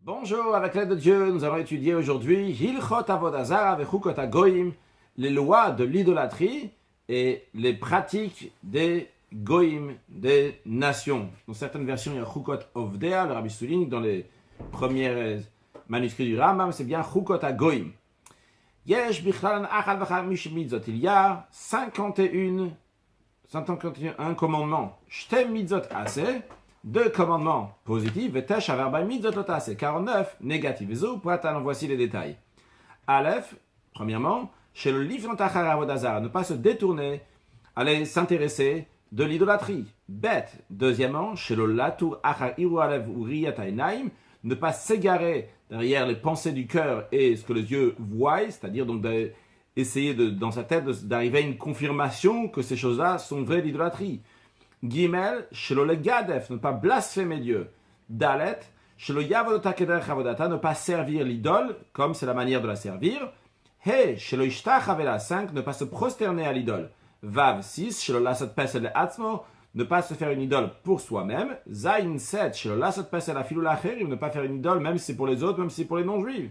Bonjour, avec l'aide de Dieu, nous allons étudier aujourd'hui Hilchot Avodah Zara vechukot hagoyim, les lois de l'idolâtrie et les pratiques des goyim, des nations. Dans certaines versions, il y a Chukot Ovdea, le Rabbi souligne, dans les premiers manuscrits du Rambam, c'est bien Chukot hagoyim. Yesh bichlalan achad v'chamish mitzvot, il y a 51 commandements. Shtem mitzvot aseh, 2 commandements positifs, Vetesh averba mitzvot lotase, 49 négatifs. Voici les détails. Aleph, premièrement, chez le livre Tachar Avodah Zara, ne pas se détourner, aller s'intéresser de l'idolâtrie. Bet, deuxièmement, chez le Latour Achar Iru Alev Uriyat Ainaim, ne pas s'égarer derrière les pensées du cœur et ce que les yeux voient, c'est-à-dire donc d'essayer dans sa tête d'arriver à une confirmation que ces choses-là sont vraies d'idolâtrie. Gimel, shelo legadef, ne pas blasphémer Dieu. Dalet, shelo yavodota kederech avodata, ne pas servir l'idole comme c'est la manière de la servir. He, shelo ishtach avela, 5, ne pas se prosterner à l'idole. Vav, 6, shelo lasot pesel atzmo, ne pas se faire une idole pour soi-même. Zain, 7, shelo lasot pesel afilu lacherim, ne pas faire une idole même si c'est pour les autres, même si c'est pour les non-juifs.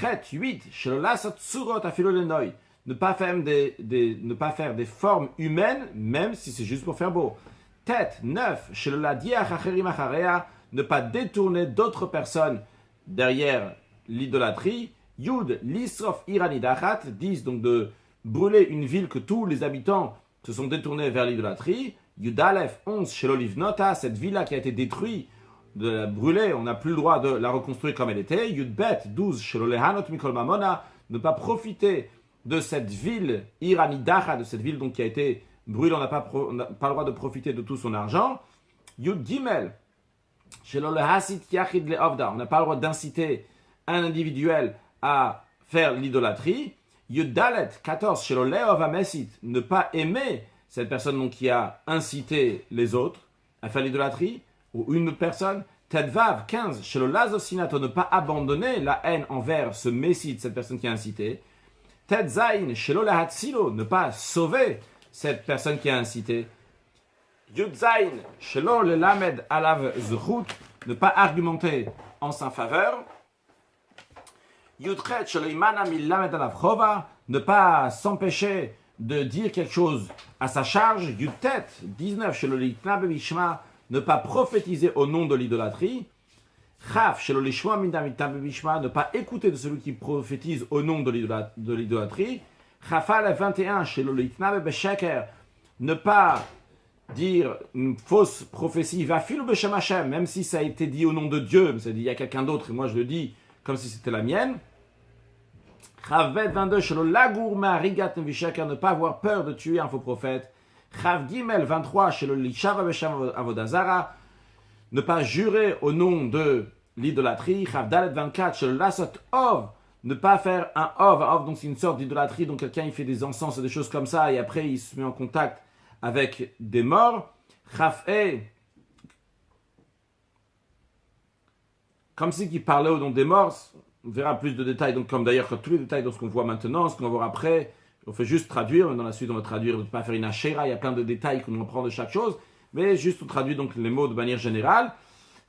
Chet, 8, shelo lasot tsurot afilu lenoi, ne pas faire des formes humaines, même si c'est juste pour faire beau. Tête, 9, ne pas détourner d'autres personnes derrière l'idolâtrie. Yud, lisrof iranidachat, 10, donc de brûler une ville que tous les habitants se sont détournés vers l'idolâtrie. Yud Aleph, 11, shelolivnota, cette ville-là qui a été détruite, de la brûler, on n'a plus le droit de la reconstruire comme elle était. Yud Bet, 12, shelolehanot mikol mamona, ne pas profiter de cette ville, Iranidacha, de cette ville donc qui a été brûlée, on n'a pas le droit de profiter de tout son argent. Yud Gimel, on n'a pas le droit d'inciter un individuel à faire l'idolâtrie. Yud Dalet, 14, ne pas aimer cette personne donc, qui a incité les autres à faire l'idolâtrie, ou une autre personne. Tedvav, 15, ne pas abandonner la haine envers ce messie, cette personne qui a incité. Ted Zain, Shelo Lahatzilo, ne pas sauver cette personne qui a incité. Yud Zain, Shelo Lelamed Alav Zchut, ne pas argumenter en sa faveur. Yud Chet, Shelo Imana Milamed Alav Chova, ne pas s'empêcher de dire quelque chose à sa charge. Yud Tet, 19, Shelo Litna Bevishma, ne pas prophétiser au nom de l'idolâtrie. Chaf, ne pas écouter de celui qui prophétise au nom de l'idolâtrie. Chafal 21, ne pas dire une fausse prophétie, même si ça a été dit au nom de Dieu, c'est-à-dire il y a quelqu'un d'autre et moi je le dis comme si c'était la mienne. Chavet 22, ne pas avoir peur de tuer un faux prophète. Chav Gimel 23, Avodah Zara, ne pas jurer au nom de l'idolâtrie. Chavdalet 24, lasot ov, ne pas faire un ov, donc c'est une sorte d'idolâtrie, donc quelqu'un il fait des encens et des choses comme ça, et après il se met en contact avec des morts. Chaf'e, comme si il parlait au nom des morts, on verra plus de détails, donc comme d'ailleurs tous les détails dans ce qu'on voit maintenant, ce qu'on va voir après, on fait juste traduire, dans la suite on va traduire, on ne peut pas faire une hachéra, il y a plein de détails qu'on en prend de chaque chose, mais juste on traduit donc les mots de manière générale.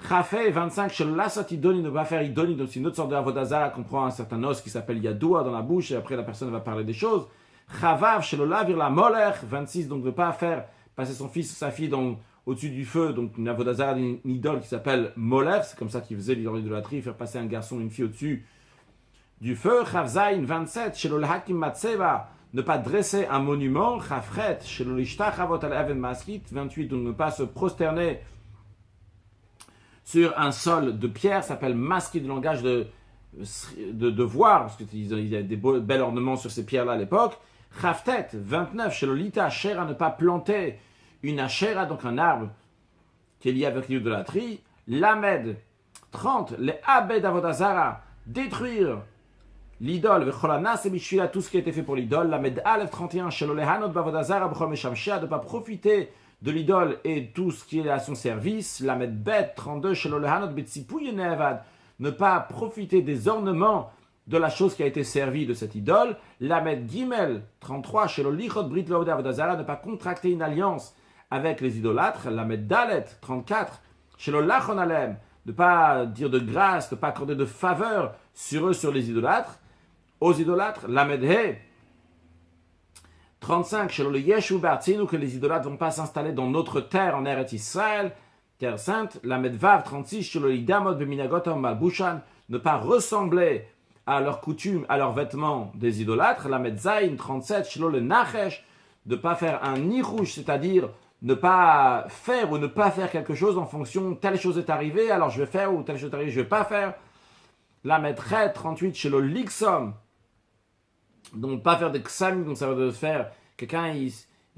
Chafé 25, Shelasat Idoni, ne pas faire Idoni, donc c'est une autre sorte de Avodah Zara qu'on prend un certain os qui s'appelle Yadoua dans la bouche et après la personne va parler des choses. Chavav, Shelolavir la Moler, 26, donc ne pas faire passer son fils ou sa fille au-dessus du feu, donc une Avodah Zara d'une idole qui s'appelle Moler, c'est comme ça qu'il faisait l'idolâtrie, faire passer un garçon ou une fille au-dessus du feu. Chavzain 27, Shelolhakim Matseva, ne pas dresser un monument. Chafret, Shelolishtach Avot al Even Maskit, 28, donc ne pas se prosterner sur un sol de pierre, ça s'appelle masqué du langage de voir, parce qu'il y a des bels ornements sur ces pierres-là à l'époque. Chaftet, 29, chez Lolita, Ashera, ne pas planter une Ashera, donc un arbre qui est lié avec l'idolâtrie. Lamed, 30, les Abed Avodah Zara, détruire l'idole, Vecholanas et Bishvila, tout ce qui a été fait pour l'idole. Lamed Aleph, 31, chez Lolehanot Bavodah Zara, Bchol Meshamshea, de ne pas profiter de l'idole et tout ce qui est à son service. La Medbet 32, ne pas profiter des ornements de la chose qui a été servie de cette idole. La Med Gimel 33, ne pas contracter une alliance avec les idolâtres. La Med Dalet 34, ne pas dire de grâce, ne pas accorder de faveur sur eux, sur les idolâtres. Aux idolâtres, Lamedhe 35, chez le Yeshu Bartzinu, que les idolâtres ne vont pas s'installer dans notre terre en Eretz Israël, terre sainte. Lamedvav 36, chez le Idamot Beminagotam Malbushan, ne pas ressembler à leurs coutumes, à leurs vêtements des idolâtres. Lamedzaïn 37, chez le Nachesh, de ne pas faire un nirouche, c'est-à-dire ne pas faire ou ne pas faire quelque chose en fonction telle chose est arrivée, alors je vais faire, ou telle chose est arrivée, je ne vais pas faire. Lamedchet 38, chez le Lixom, donc pas faire des ksam, donc ça veut dire faire, quelqu'un il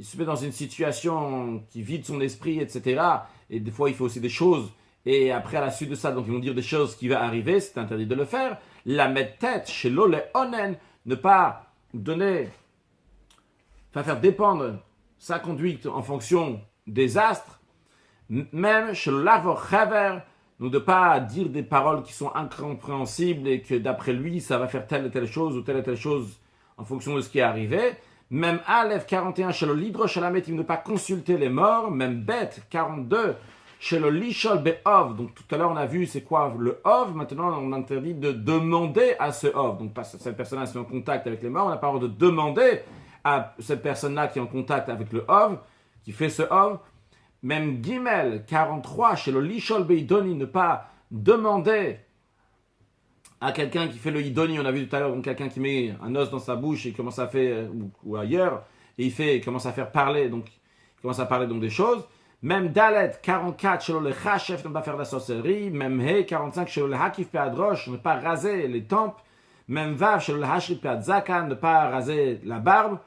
se met dans une situation qui vide son esprit, etc. Et des fois il fait aussi des choses, et après à la suite de ça, donc ils vont dire des choses qui vont arriver, c'est interdit de le faire. La mettre tête chez l'ole onen, ne pas donner, enfin faire dépendre sa conduite en fonction des astres, même chez le lavo chaver, donc de ne pas dire des paroles qui sont incompréhensibles et que d'après lui ça va faire telle et telle chose ou telle et telle chose en fonction de ce qui est arrivé. Même Aleph 41 chez le Lidro Shalametim, ne pas consulter les morts. Même Bet 42 chez le Lishol Be'ov. Donc tout à l'heure on a vu c'est quoi le Ov. Maintenant on interdit de demander à ce Ov. Donc parce que cette personne-là est en contact avec les morts, on n'a pas le droit de demander à cette personne-là qui est en contact avec le Ov, qui fait ce Ov. Même Gimel 43 chez le Lishol Be'idoni, ne pas demander à quelqu'un qui fait le idoni, on a vu tout à l'heure, donc quelqu'un qui met un os dans sa bouche et commence à faire, ou ailleurs, et il commence à faire parler, donc il commence à parler donc des choses. Même Dalet 44, chez le Chachef, ne pas faire de la sorcellerie. Même He 45, chez le Hakif Peadrosh, ne pas raser les tempes. Même Vav, chez le Hashrit Peadzakan, ne pas raser la barbe.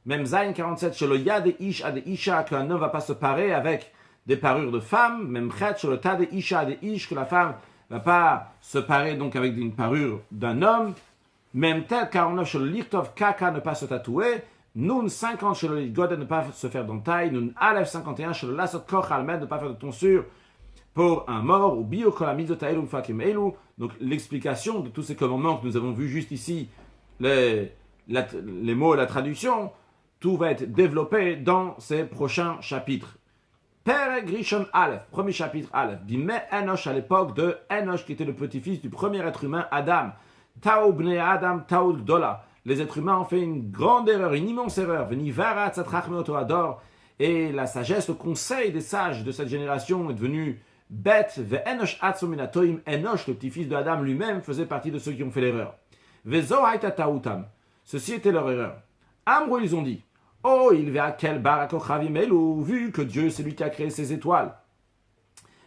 Même Zayn 47, chez le Yad Ish Ad Isha, qu'un homme ne va pas se parer avec des parures de femmes. Même Chet, chez le Tad Isha Ad Ish, que la femme ne va pas se parer donc avec une parure d'un homme. Même tête 49 chez le Lichtov Kaka, ne pas se tatouer. Nun 50 chez le Godet, ne pas se faire d'entaille. Nun Aleph 51 chez le Lasot Koch Almed, ne pas faire de tonsure pour un mort. Ou Bio Kolamizot Taelu Fakim Elu. Donc l'explication de tous ces commandements que nous avons vus juste ici, les mots et la traduction, tout va être développé dans ces prochains chapitres. Perek Rishon Aleph, premier chapitre Aleph. Bimé Enoch, à l'époque de Enoch, qui était le petit-fils du premier être humain, Adam. Tau Bnei Adam, Tau Gdola. Les êtres humains ont fait une grande erreur, une immense erreur. Veni Vara Tzatrachmeoto Ador. Et la sagesse, le conseil des sages de cette génération est devenu bête. Ve Enoch Atzominatoim. Enoch, le petit-fils de Adam lui-même, faisait partie de ceux qui ont fait l'erreur. Vezo Haïta Tautam. Ceci était leur erreur. Amro, ils ont dit. Oh, il va quel barakochavim elu, vu que Dieu c'est lui qui a créé ces étoiles.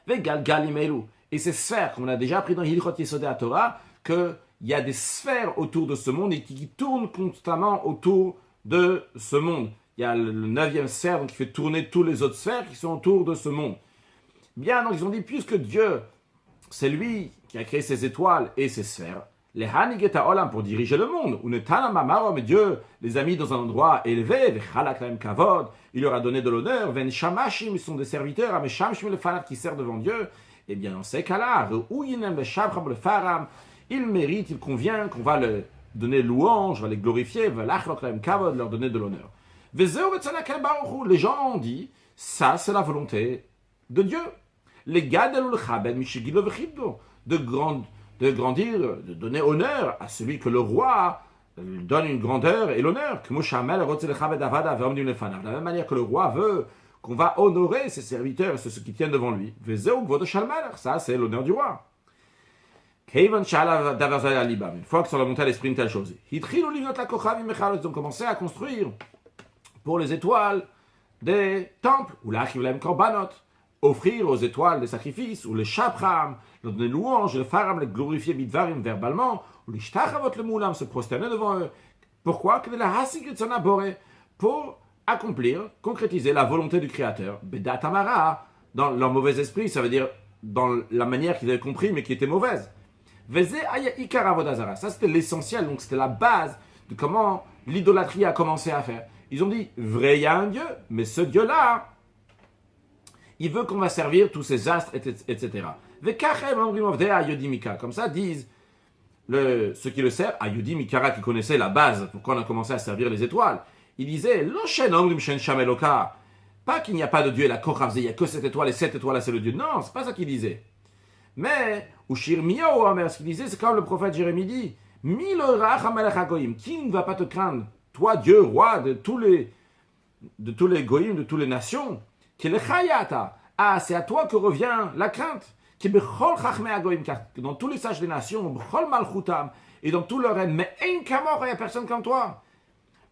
Vegal galim elu. Et ces sphères, comme on a déjà appris dans Hilchot Yesodei Torah, qu'il y a des sphères autour de ce monde et qui tournent constamment autour de ce monde. Il y a le 9e sphère donc, qui fait tourner toutes les autres sphères qui sont autour de ce monde. Bien, donc ils ont dit, puisque Dieu, c'est lui qui a créé ces étoiles et ces sphères, les Hanigeta Olam pour diriger le monde, ou Netanam Amaro, mais Dieu les a mis dans un endroit élevé, Vechalakram Kavod, il leur a donné de l'honneur, Ven Shamashim, ils sont des serviteurs, Ameshamshim le Faram qui sert devant Dieu, et bien dans ces cas-là, Reuyinem le Shabram le Faram, il mérite, il convient qu'on va leur donner louange, on va les glorifier, Velachlokram Kavod, leur donner de l'honneur. Les gens ont dit, ça c'est la volonté de Dieu. Les Gadelul Chabed Mishigilo Vechibdo, de grandir, de donner honneur à celui que le roi donne une grandeur et l'honneur. De la même manière que le roi veut qu'on va honorer ses serviteurs et ceux qui tiennent devant lui. Ça, c'est l'honneur du roi. Une fois que ça leur monté à l'esprit une telle chose, ils ont commencé à construire pour les étoiles des temples, ou là, offrir aux étoiles des sacrifices, ou les chapram, leur donner louange, le faram, les glorifier bidvarim verbalement, ou les shtachavot le moulam, se prosterner devant eux. Pourquoi? Pour accomplir, concrétiser la volonté du Créateur. Bedat amara, dans leur mauvais esprit, ça veut dire dans la manière qu'ils avaient compris, mais qui était mauvaise. Veze aya ikar avodazara, ça c'était l'essentiel, donc c'était la base de comment l'idolâtrie a commencé à faire. Ils ont dit, vrai, il y a un Dieu, mais ce Dieu-là, il veut qu'on va servir tous ces astres, etc. Comme ça disent ceux qui le servent, Ayudim Mikara qui connaissaient la base, pourquoi on a commencé à servir les étoiles. Il disait, pas qu'il n'y a pas de Dieu, la Kochavze, il n'y a que cette étoile et cette étoile-là c'est le Dieu. Non, c'est pas ça qu'il disait. Mais, ou Shirmiyahu Omer, ce qu'il disait, c'est comme le prophète Jérémie dit, Mi lo rach hamelech hagoyim, qui ne va pas te craindre, toi Dieu, roi de tous les goyim, de toutes les nations, qui le chayata, ah, c'est à toi que revient la crainte, qui bechol chachmei hagoyim, car dans tous les sages des nations, bechol malchutam, et dans tout leur règne, mais ein kamor, il n'y a personne comme toi.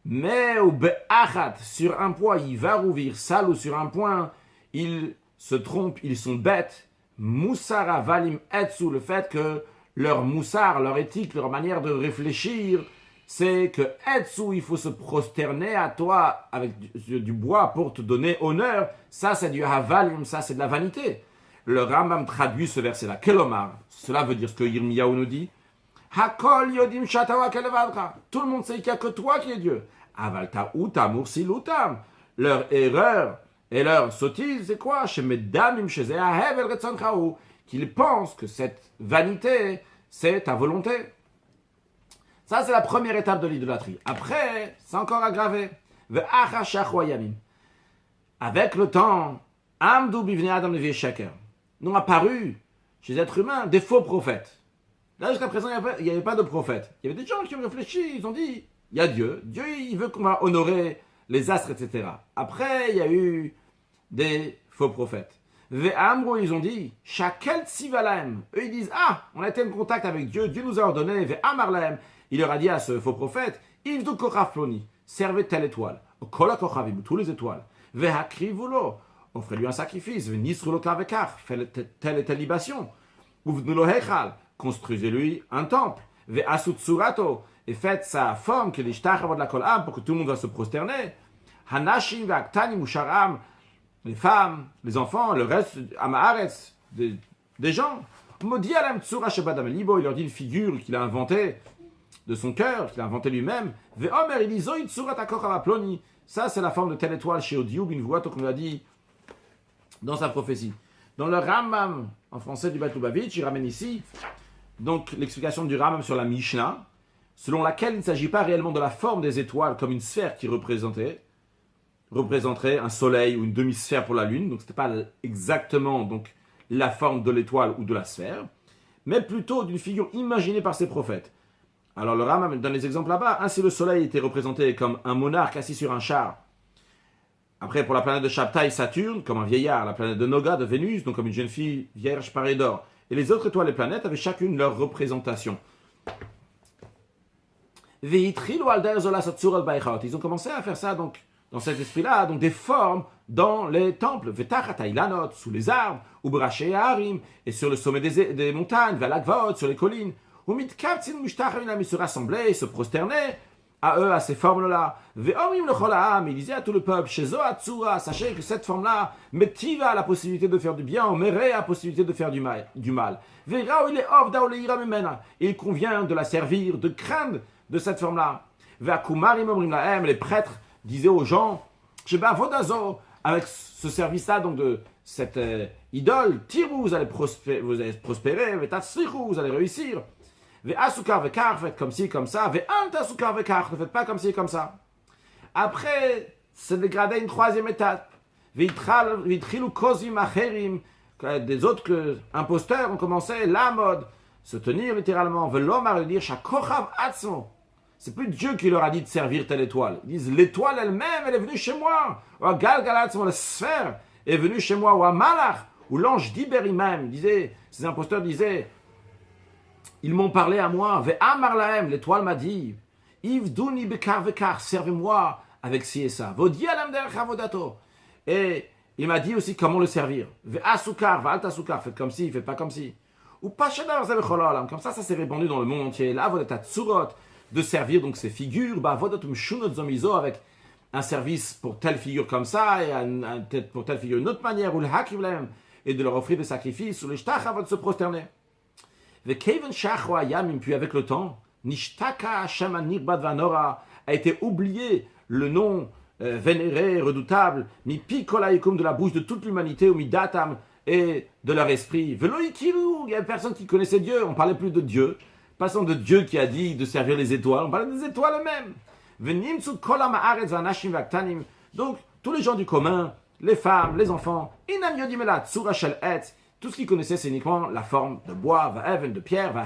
Mais au be'achat, sur un point, il va rouvrir sale, ou sur un point, ils se trompent, ils sont bêtes. Moussar avalim etsu, le fait que leur moussar, leur éthique, leur manière de réfléchir, c'est que etsu, il faut se prosterner à toi avec du bois pour te donner honneur. Ça, c'est du havalim, ça, c'est de la vanité. Le Rambam traduit ce verset-là. Kelomar, cela veut dire ce que Yirmiyahu nous dit. Hakol yodim shatawa kelevadra. Tout le monde sait qu'il n'y a que toi qui es Dieu. Aval ta'utam ursilutam. Leur erreur et leur sottise, c'est quoi? Qu'ils pensent que cette vanité, c'est ta volonté. Ça, c'est la première étape de l'idolâtrie. Après, c'est encore aggravé. Avec le temps, n'ont apparu chez les êtres humains des faux prophètes. Là, jusqu'à présent, il n'y avait pas de prophètes. Il y avait des gens qui ont réfléchi, ils ont dit, il y a Dieu. Dieu, il veut qu'on va honorer les astres, etc. Après, il y a eu des faux prophètes. Ve'amro, ils ont dit, shakel tzivalaem. Eux, ils disent, ah, on a été en contact avec Dieu, Dieu nous a ordonné, ve'amarlaem. Il leur a dit à ce faux prophète, ivdu kochav ploni, servez telle étoile, kola kochavim, tous les étoiles, ve'hakrivulo, offrez-lui un sacrifice, ve'nisrulo kavekar, faites telle et telle libation, uvnulo hechal, construisez-lui un temple, ve'asut surato, et faites sa forme, que l'ishtachavod la kol am, pour que tout le monde va se prosterner, hanashim ve'aktanim usharam, les femmes, les enfants, le reste, Amaharetz, des gens. Maudit Alam Tsura Shebadam Libo, il leur dit une figure qu'il a inventée de son cœur, qu'il a inventée lui-même. Ve'omer, il dit Zoï Tsura Takokava Ploni. Ça, c'est la forme de telle étoile chez Odioub, une voix, comme on l'a dit dans sa prophétie. Dans le Rambam, en français du Beit Lubavitch, il ramène ici donc l'explication du Rambam sur la Mishnah, selon laquelle il ne s'agit pas réellement de la forme des étoiles comme une sphère qui représenterait un soleil ou une demi-sphère pour la lune, donc ce n'était pas exactement donc, la forme de l'étoile ou de la sphère, mais plutôt d'une figure imaginée par ces prophètes. Alors le Rambam donne les exemples là-bas. Ainsi le soleil était représenté comme un monarque assis sur un char. Après pour la planète de Shabtai, Saturne, comme un vieillard, la planète de Noga, de Vénus, donc comme une jeune fille vierge parée d'or. Et les autres étoiles et planètes avaient chacune leur représentation. Ils ont commencé à faire ça donc dans cet esprit-là, donc des formes dans les temples, sous les arbres, et sur le sommet des montagnes, sur les collines, ils se rassemblaient, ils se prosternaient à eux, à ces formes-là. Ils disaient à tout le peuple, sachez que cette forme-là, Metiva a la possibilité de faire du bien, Mere a la possibilité de faire du mal. Il convient de la servir, de craindre de cette forme-là. Les prêtres disait aux gens, avec ce service-là, donc de cette idole, tirou, vous allez prospérer, vous allez réussir. Faites comme ci, comme ça. Ne faites pas comme ci, comme ça. Après, c'est dégradé une troisième étape. Des autres imposteurs ont commencé la mode, se tenir littéralement. C'est plus Dieu qui leur a dit de servir telle étoile. Ils disent, l'étoile elle-même, elle est venue chez moi. Ou la sphère est venue chez moi. Ou Malach, ou l'ange d'Iberi même, ces imposteurs disaient, ils m'ont parlé à moi. Ve'amar l'étoile m'a dit, Ivduni bekar vekar, servez-moi avec ci et ça. Vodi alam derech avodato. Et il m'a dit aussi comment le servir. Ve'asukar, va'altasukar, faites comme ci, faites pas comme ci. Ou pashadar zavechol comme ça s'est répandu dans le monde entier. Là, vodatat tsurot, de servir donc ces figures, avec un service pour telle figure comme ça, et pour telle figure une autre manière, et de leur offrir des sacrifices, ou les shtach avant de se prosterner. Puis avec le temps, a été oublié le nom vénéré, redoutable, de la bouche de toute l'humanité, ou midatam, et de leur esprit. Il y a personne qui connaissait Dieu, on ne parlait plus de Dieu. Passons de Dieu qui a dit de servir les étoiles, on parle des étoiles eux-mêmes. Donc, tous les gens du commun, les femmes, les enfants, ils Tout ce qu'ils connaissaient, c'est uniquement la forme de bois, de pierre, donc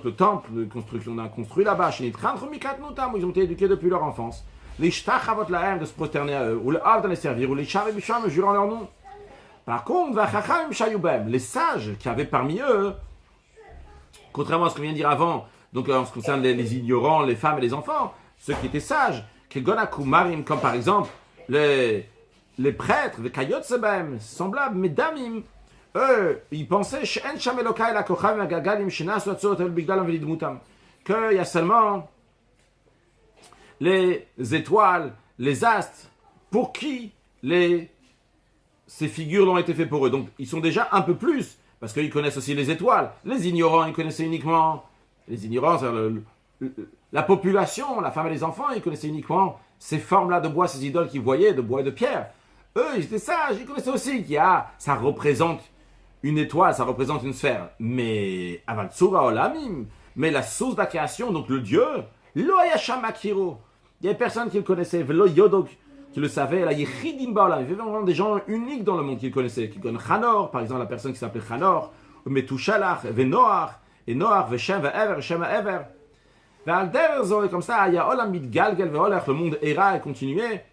le temple de construction, on a construit là-bas, où ils ont été éduqués depuis leur enfance. Les shtachavot lahem, de se prosterner à eux, ou le hav de les servir, ou les shav et bisham, jurant leur nom. Par contre, les sages qui avaient parmi eux, contrairement à ce qu'on vient de dire avant, donc en ce qui concerne les ignorants, les femmes et les enfants, ceux qui étaient sages, comme par exemple les prêtres, les kayot sebem, semblables, mais damim, eux, ils pensaient qu'il y a seulement les étoiles, les astres, pour qui ces figures ont été faites pour eux. Donc, ils sont déjà un peu plus, parce qu'ils connaissent aussi les étoiles. Les ignorants, ils connaissaient uniquement... Les ignorants, c'est la population, la femme et les enfants, ils connaissaient uniquement ces formes-là de bois, ces idoles qu'ils voyaient, de bois et de pierre. Eux, ils étaient sages, ils connaissaient aussi ça représente une étoile, ça représente une sphère. Mais, Avaltsura Olamim, mais la source de la création, donc le Dieu, Lo Yasham Akiro. Il y avait personne qui le connaissait, Velo Yodok, qui le savait, la Yechidim Baolam. Il y avait vraiment des gens uniques dans le monde qui le connaissaient, qui connaissent Chanor, par exemple, la personne qui s'appelait Chanor, Metushalach, Venoach, et Noach, Veshem, Ve'ever, Shem, Ve'ever. Ve'alderzo, et comme ça, il y a Olam Midgalgel, Ve'olech, le monde ira et continuait.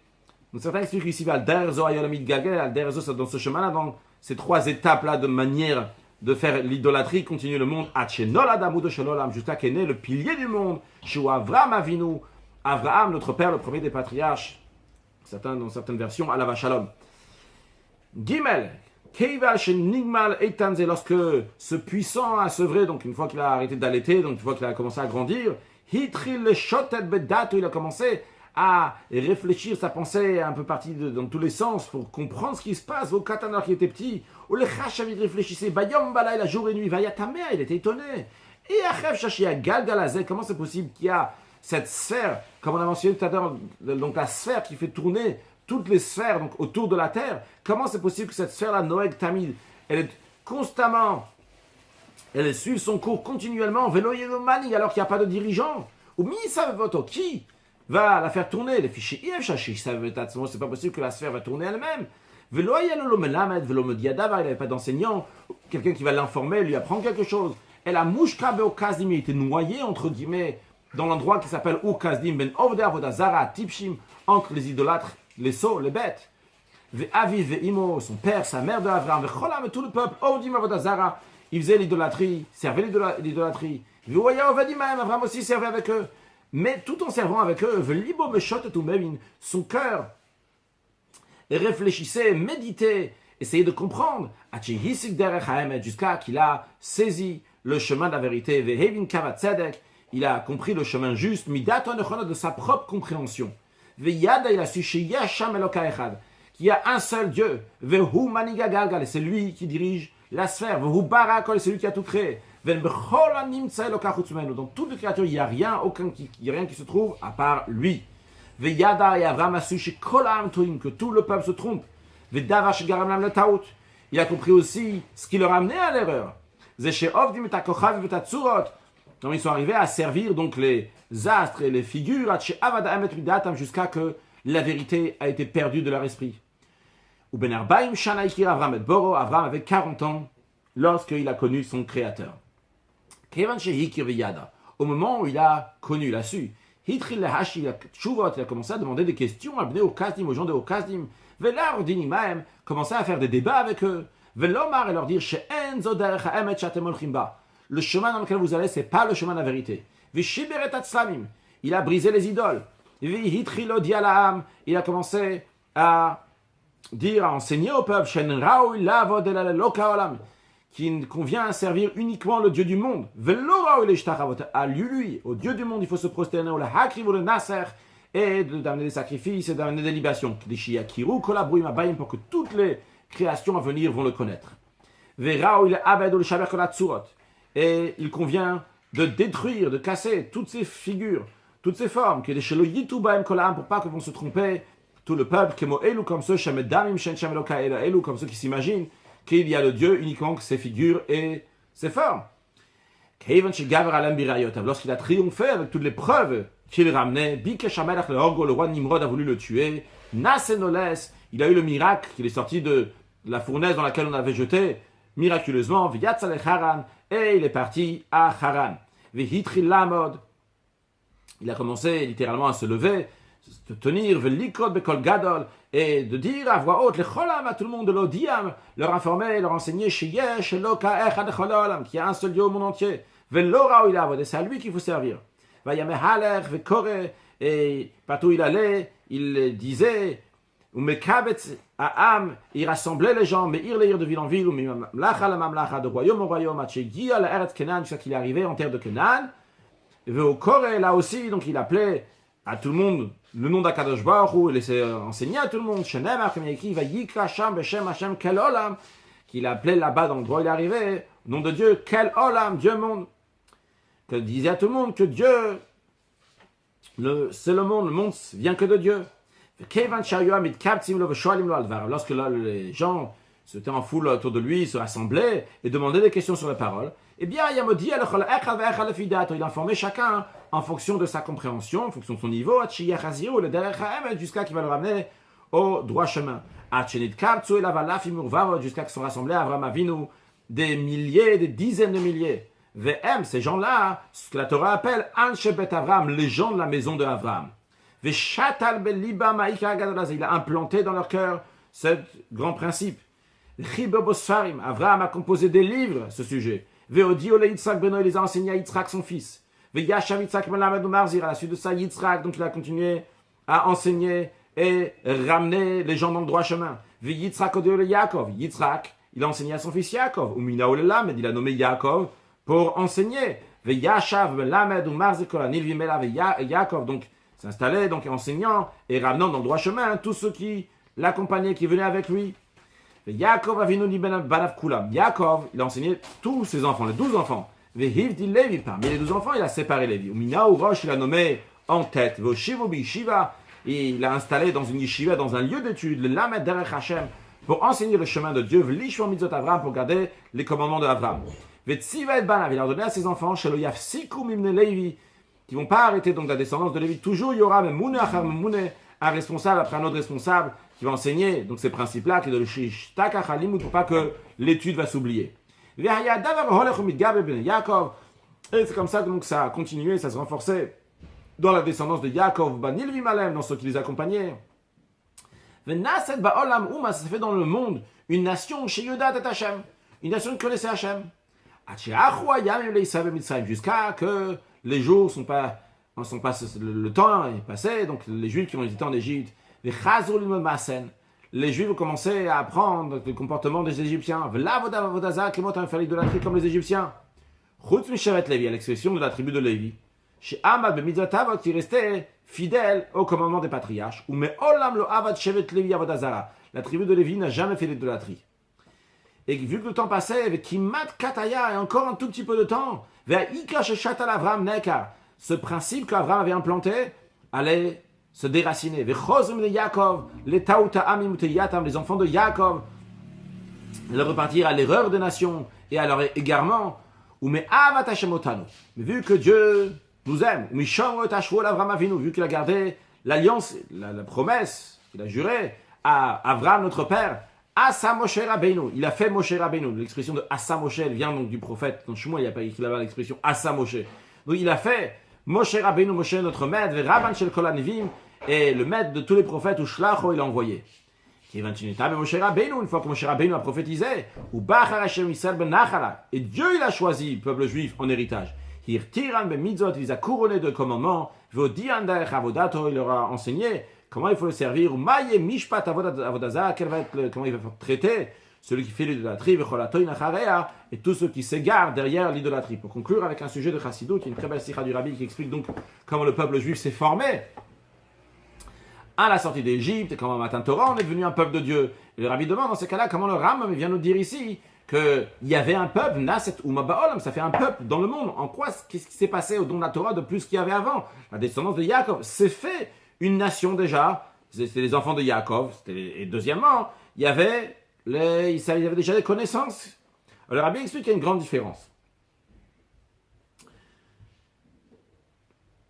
Donc certains expliquent ici, Ve'alderzo, Olam Midgalgel, Alderzo, dans ce chemin-là, dans ces trois étapes-là de manière de faire l'idolâtrie, continue le monde, jusqu'à qu'est né le pilier du monde, chez Avraham Avinu, Avraham, notre père, le premier des patriarches, dans certaines versions, Alav Shalom. Gimel, lorsque ce puissant a sevré, donc une fois qu'il a arrêté d'allaiter, donc une fois qu'il a commencé à grandir, il a commencé à réfléchir sa pensée un peu partie dans tous les sens pour comprendre ce qui se passe au Katanar qui était petit. Ou le Chachav il réfléchissait, Bayom Balay la jour et nuit, Vayatamea, il était étonné. Et Achev Shashia Galgalazé, comment c'est possible qu'il y a cette sphère, comme on a mentionné tout à l'heure, donc la sphère qui fait tourner toutes les sphères donc, autour de la Terre, comment c'est possible que cette sphère-là, Noeg Tamid, elle est constamment, elle suit son cours continuellement, Veloyelomani, alors qu'il n'y a pas de dirigeant. Ou Misavoto, qui va la faire tourner, les fichiers IF, c'est pas possible que la sphère va tourner elle-même. Il n'avait pas d'enseignant, quelqu'un qui va l'informer, lui apprendre quelque chose. Et la mouchka beokazdim, il était noyé, entre guillemets, dans l'endroit qui s'appelle Ukazdim, ben Ovder Vodazara, Tipshim, entre les idolâtres, les sots, les bêtes. Ve'avi ve'imo, son père, sa mère de Avraham, ve'cholam, et tout le peuple, Ovdim Vodazara, il faisait l'idolâtrie, servait l'idolâtrie. Ve'oya Ovadim, Avraham aussi servait avec eux. Mais tout en servant avec eux, son cœur réfléchissait, méditait, essayait de comprendre, jusqu'à qu'il a saisi le chemin de la vérité, il a compris le chemin juste, de sa propre compréhension. Il a su qu'il y a un seul Dieu, et c'est lui qui dirige la sphère, c'est lui qui a tout créé. Dans toutes les créatures, il n'y a rien, qui se trouve à part lui. Veyada et Avraham a su que tout le peuple se trompe. Il a compris aussi ce qui leur a amené à l'erreur. Quand ils sont arrivés à servir donc les astres et les figures, jusqu'à que la vérité a été perdue de leur esprit. Avraham avait 40 ans lorsqu'il a connu son créateur. Au moment où il a connu, il a su, il a commencé à demander des questions aux gens de Okazdim, commencé à faire des débats avec eux, et leur dire, le chemin dans lequel vous allez, c'est pas le chemin de la vérité. Il a brisé les idoles. Il a commencé à dire, à enseigner au peuple, qu'il convient à servir uniquement le Dieu du monde. À lui, au Dieu du monde, il faut se prosterner et d'amener des sacrifices et d'amener des libations. Pour que toutes les créations à venir vont le connaître. Et il convient de détruire, de casser toutes ces figures, toutes ces formes, pour pas que vont se tromper tout le peuple, comme ceux qui s'imaginent qu'il y a le Dieu uniquement que ses figures et ses formes. Lorsqu'il a triomphé avec toutes les preuves qu'il ramenait, le roi Nimrod a voulu le tuer. Il a eu le miracle qu'il est sorti de la fournaise dans laquelle on avait jeté, miraculeusement, V'yatsa le Haran, et il est parti à Haran. V'hitril lamod, il a commencé littéralement à se lever, de tenir, V'likod bekol gadol, et de dire à voix haute, le cholam à tout le monde de l'odiam, leur informer, leur enseigner, sheyesh, eloka echad cholam, qu'il y a un seul Dieu au monde entier. Ve'lora ou il a, c'est à lui qu'il faut servir. Vayamehaler, ve'kore, et partout il allait, il disait, ou mekabetz Aam, il rassemblait les gens, mais il les de ville en ville, ou mamlacha la mamlacha, de royaume en royaume, à la Eretz Kenan, jusqu'à qu'il est arrivé en terre de Kenan. Et au Corée, là aussi, donc il appelait à tout le monde le nom d'Akadosh Baruch Hu, il laissait enseigner à tout le monde, Shenem, comme il a écrit, Vayikra Sham, Beshem Hashem, Kel Olam, qu'il appelait là-bas dans l'endroit où il est arrivé, nom de Dieu, Kel Olam, Dieu monde. Que disait à tout le monde que Dieu, c'est le monde vient que de Dieu. Lorsque là, les gens se tenaient en foule autour de lui, se rassemblaient et demandaient des questions sur les paroles, eh bien, il informait chacun en fonction de sa compréhension, en fonction de son niveau, jusqu'à qu'il va le ramener au droit chemin. Jusqu'à qu'ils sont rassemblés à Avraham Avinu des milliers, des dizaines de milliers. VM, ces gens-là, ce que la Torah appelle Anshe Bet Avraham, les gens de la maison de Avraham. Il a implanté dans leur cœur ce grand principe. Avraham a composé des livres à ce sujet. Il les a enseignés à Yitzhak, son fils. À la suite de ça, Yitzhak, donc il a continué à enseigner et ramener les gens dans le droit chemin. Yitzhak, il a enseigné à son fils Yaakov. Il a nommé Yaakov pour enseigner. Donc, s'installait, donc enseignant et ramenant dans le droit chemin tous ceux qui l'accompagnaient, qui venaient avec lui. Yaakov Yaakov, il a enseigné tous ses enfants, les 12 enfants. Parmi les 12 enfants, il a séparé Lévi. Il a nommé en tête. Il l'a installé dans une yeshiva, dans un lieu d'étude, le Lamed Derech Hashem, pour enseigner le chemin de Dieu, pour garder les commandements de Abraham. Il a ordonné à ses enfants, qui ne vont pas arrêter donc la descendance de Lévi. Toujours il y aura un responsable après un autre responsable qui va enseigner donc ces principes-là, qui est de le pour pas que l'étude va s'oublier. Et c'est comme ça que donc ça a continué, ça se renforçait dans la descendance de Yaakov, dans ceux qui les accompagnaient. Ça s'est fait dans le monde une nation chez Yodat et Hashem, une nation qui connaissait Hashem. Jusqu'à que les jours le temps est passé, donc les Juifs qui ont été en Égypte, les Juifs ont commencé à apprendre le comportement des Égyptiens. Comme les Égyptiens. À l'exception de la tribu de Lévi. Chez Amad Bemitzvot, qui restait fidèle au commandement des patriarches. La tribu de Lévi n'a jamais fait l'idolâtrie. Et vu que le temps passait, avec Kimat Kataya, et encore un tout petit peu de temps, ce principe qu'Avraham avait implanté allait se déraciner. Les enfants de Yaakov allaient repartir à l'erreur des nations et à leur égarement. Mais vu que Dieu nous aime, vu qu'il a gardé l'alliance, la promesse qu'il a jurée à Avraham, notre père, Asa Moshe Rabbeinu, il a fait Moshe Rabbeinu. L'expression de Asa Moshe, elle vient donc du prophète. Dans Shmuel, il n'y a pas écrit là-bas l'expression Asa Moshe. Donc il a fait Moshe Rabbeinu, Moshe notre maître, Rabban Shel Kol Hanevim, et le maître de tous les prophètes, ou Shlacho, il a envoyé. Une fois que Moshe Rabbeinu a prophétisé, et Dieu il a choisi le peuple juif en héritage. Il les a couronnés de commandements, il leur a enseigné comment il faut le servir, comment il va traiter celui qui fait l'idolâtrie, et tous ceux qui s'égarent derrière l'idolâtrie. Pour conclure avec un sujet de Chassidut, qui est une très belle sikha du Rabbi qui explique donc comment le peuple juif s'est formé à la sortie d'Égypte, et comment à Matan Torah on est devenu un peuple de Dieu. Et le Rabbi demande dans ces cas-là comment le Rambam vient nous dire ici qu'il y avait un peuple, Naset Uma Ba'olam, ça fait un peuple dans le monde. En quoi, qu'est-ce qui s'est passé au don de la Torah de plus qu'il y avait avant? La descendance de Yaakov, c'est fait une nation déjà, c'était les enfants de Yaakov, et deuxièmement, il y avait déjà des connaissances. Alors, le Rabbi explique qu'il y a une grande différence.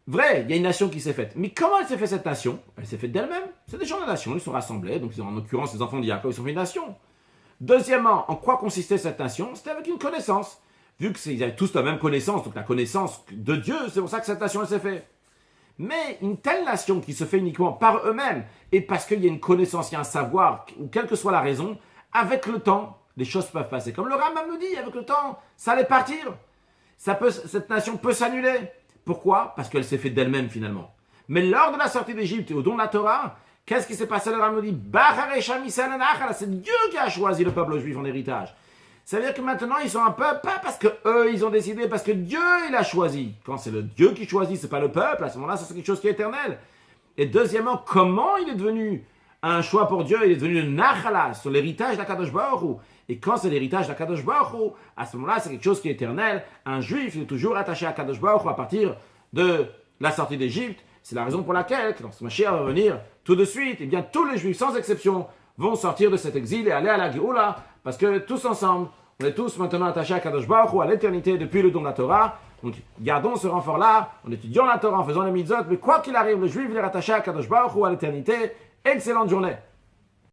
Vrai, il y a une nation qui s'est faite. Mais comment elle s'est faite cette nation? Elle s'est faite d'elle-même. C'est des gens de la nation, ils sont rassemblés, donc en l'occurrence les enfants de Yaakov, ils sont fait une nation. Deuxièmement, en quoi consistait cette nation? C'était avec une connaissance. Vu qu'ils avaient tous la même connaissance, donc la connaissance de Dieu, c'est pour ça que cette nation elle s'est faite. Mais une telle nation qui se fait uniquement par eux-mêmes, et parce qu'il y a une connaissance, il y a un savoir, ou quelle que soit la raison, avec le temps, les choses peuvent passer. Comme le Rambam nous dit, avec le temps, ça allait partir. Cette nation peut s'annuler. Pourquoi? Parce qu'elle s'est faite d'elle-même finalement. Mais lors de la sortie d'Égypte et au don de la Torah, qu'est-ce qui s'est passé? Le Rambam nous dit, c'est Dieu qui a choisi le peuple juif en héritage. Ça veut dire que maintenant, ils sont un peuple, pas parce que eux ils ont décidé, parce que Dieu, il a choisi. Quand c'est le Dieu qui choisit, c'est pas le peuple, à ce moment-là, ça c'est quelque chose qui est éternel. Et deuxièmement, comment il est devenu un choix pour Dieu? Il est devenu une nachala sur l'héritage d'Akadosh Baruch Hu. Et quand c'est l'héritage d'Akadosh Baruch Hu, à ce moment-là, c'est quelque chose qui est éternel. Un juif, il est toujours attaché à Akadosh Baruch Hu à partir de la sortie d'Égypte. C'est la raison pour laquelle, quand ce Mashiach va venir tout de suite, eh bien, tous les juifs, sans exception, vont sortir de cet exil et aller à la Géoula, parce que tous ensemble, on est tous maintenant attachés à Kadosh Baruch Hu, à l'éternité depuis le don de la Torah. Donc, gardons ce renfort-là, en étudiant la Torah, en faisant les mitzvot, mais quoi qu'il arrive, le juif il est rattaché à Kadosh Baruch Hu, à l'éternité. Excellente journée.